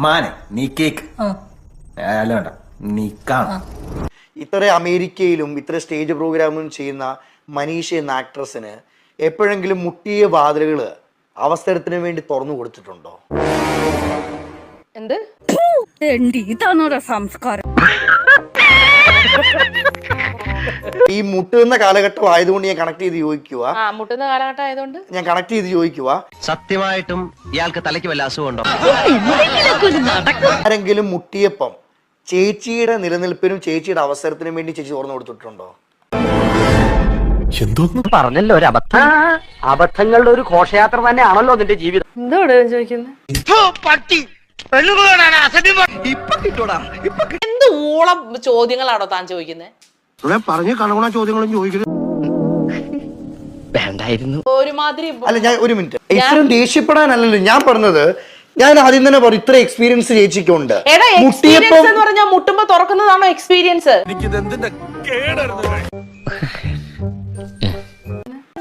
മാനെ നീ കേക്ക് അല്ല വേണ്ട നീ കാണാം. ഇത്ര അമേരിക്കയിലും ഇത്ര സ്റ്റേജ് പ്രോഗ്രാമും ചെയ്യുന്ന മനീഷ എന്ന ആക്ട്രസിന് എപ്പോഴെങ്കിലും മുട്ടിയ വാതിലുകൾ അവസരത്തിന് വേണ്ടി തുറന്നു കൊടുത്തിട്ടുണ്ടോ? എന്ത് സംസ്കാരം? ഈ മുട്ടുന്ന കാലഘട്ടം ആയതുകൊണ്ട് ഞാൻ കണക്ട് ചെയ്ത് ചോദിക്കുക. മുട്ടുന്ന കാലഘട്ടം ആയതുകൊണ്ട് ഞാൻ കണക്ട് ചെയ്ത് ചോദിക്കുക, സത്യമായിട്ടും ഇയാൾക്ക് തലയ്ക്ക് വല്ല അസുഖമുണ്ടോ? ആരെങ്കിലും മുട്ടിയപ്പം ചേച്ചിയുടെ നിലനിൽപ്പിനും ചേച്ചിയുടെ അവസരത്തിനും വേണ്ടി ചേച്ചി തുറന്നു കൊടുത്തിട്ടുണ്ടോ? പറഞ്ഞല്ലോ ഒരു അബദ്ധം. അബദ്ധങ്ങളുടെ ഒരു ഘോഷയാത്ര തന്നെയാണല്ലോ നിന്റെ ജീവിതം. എന്തോട് ചോദിക്കുന്നത്? എന്ത് ഊളം ചോദ്യങ്ങളാണോ താൻ ചോദിക്കുന്നത്? പറഞ്ഞ കണകുണ ചോദ്യങ്ങളും ചോദിക്കുന്നത് വേണ്ടായിരുന്നു. ഒരുമാതിരി അല്ല, ഞാൻ ഒരു മിനിറ്റ്, ഇത്രയും ദേഷ്യപ്പെടാനല്ലല്ലോ ഞാൻ പറഞ്ഞത്. ഞാൻ ആദ്യം തന്നെ പറഞ്ഞു ഇത്ര എക്സ്പീരിയൻസ് ചേച്ചിക്കുണ്ട്. എക്സ്പീരിയൻസ് എന്ന് പറഞ്ഞാൽ മുട്ടുമ്പോ തുറക്കുന്നതാണോ എക്സ്പീരിയൻസ്?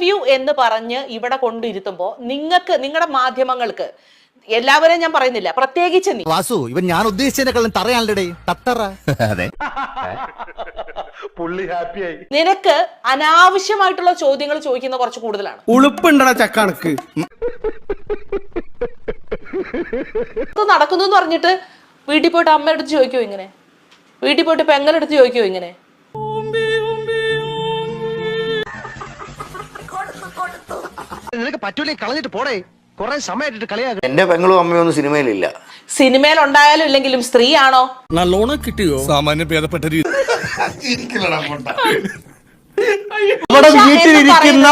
വ്യൂ എന്ന് പറഞ്ഞ് ഇവിടെ കൊണ്ടിരുത്തുമ്പോ നിങ്ങൾക്ക് നിങ്ങളുടെ മാധ്യമങ്ങൾക്ക് എല്ലാവരെയും ഞാൻ പറയുന്നില്ല, പ്രത്യേകിച്ച് നീ വാസു, ഇവൻ ഞാൻ ഉദ്ദേശിച്ചതിനെക്കാളും തറയാണല്ലേ തത്തറ. അതെ, നിനക്ക് അനാവശ്യമായിട്ടുള്ള ചോദ്യങ്ങൾ ചോദിക്കുന്ന കുറച്ച് കൂടുതലാണ്. ഉളുപ്പുണ്ടടാ ചക്കണക്ക്. നടക്കുന്നു എന്ന് പറഞ്ഞിട്ട് വീട്ടിൽ പോയിട്ട് അമ്മയെടുത്ത് ചോദിക്കോ ഇങ്ങനെ? വീട്ടിൽ പോയിട്ട് പെങ്ങളെടുത്ത് ചോദിക്കോ ഇങ്ങനെ? നിനക്ക് പറ്റൂലേ കളഞ്ഞിട്ട് പോടേ. കുറെ സമയമായിട്ട് കളിയാക്കുക. എന്റെ പെങ്ങളും അമ്മയൊന്നും സിനിമയിലില്ല. സിനിമയിൽ ഉണ്ടായാലും ഇല്ലെങ്കിലും സ്ത്രീയാണോ? നല്ലോണം കിട്ടിയോ? സാമാന്യം ഭേദപ്പെട്ട രീതി. നമ്മുടെ വീട്ടിലിരിക്കുന്ന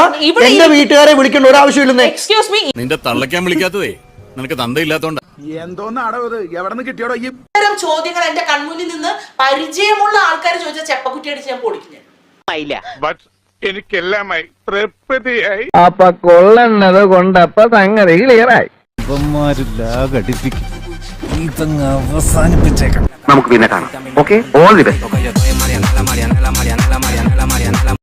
എന്റെ വീട്ടുകാരെ വിളിക്കേണ്ട ഒരാവശ്യമില്ലെന്നേ. എക്സ്ക്യൂസ് മീ, നിന്റെ തള്ളയ്ക്കാൻ വിളിക്കാത്തതേ നിനക്ക് തന്തയില്ലാത്തോണ്ടാ. എന്തോന്നാടോ ഇത്? എവിടെ നിന്ന് കിട്ടിയോടോ ഈ ഇത്തരം ചോദ്യങ്ങൾ എന്റെ കൺമുന്നിൽ നിന്ന് പരിചയമുള്ള ആൾക്കാർ ചോദിച്ചാൽ ചെപ്പക്കുറ്റി അടിച്ച് ഞാൻ പൊടിക്കും. എനിക്കെല്ലാമായി തൃപ്തിയായി. അപ്പൊ കൊള്ളണത് കൊണ്ടപ്പോ സംഗതി ക്ലിയറായി. ഇതങ്ങ് അവസാനിപ്പിച്ചേക്കാം. നമുക്ക് പിന്നെ കാണാം. Okay, all the best.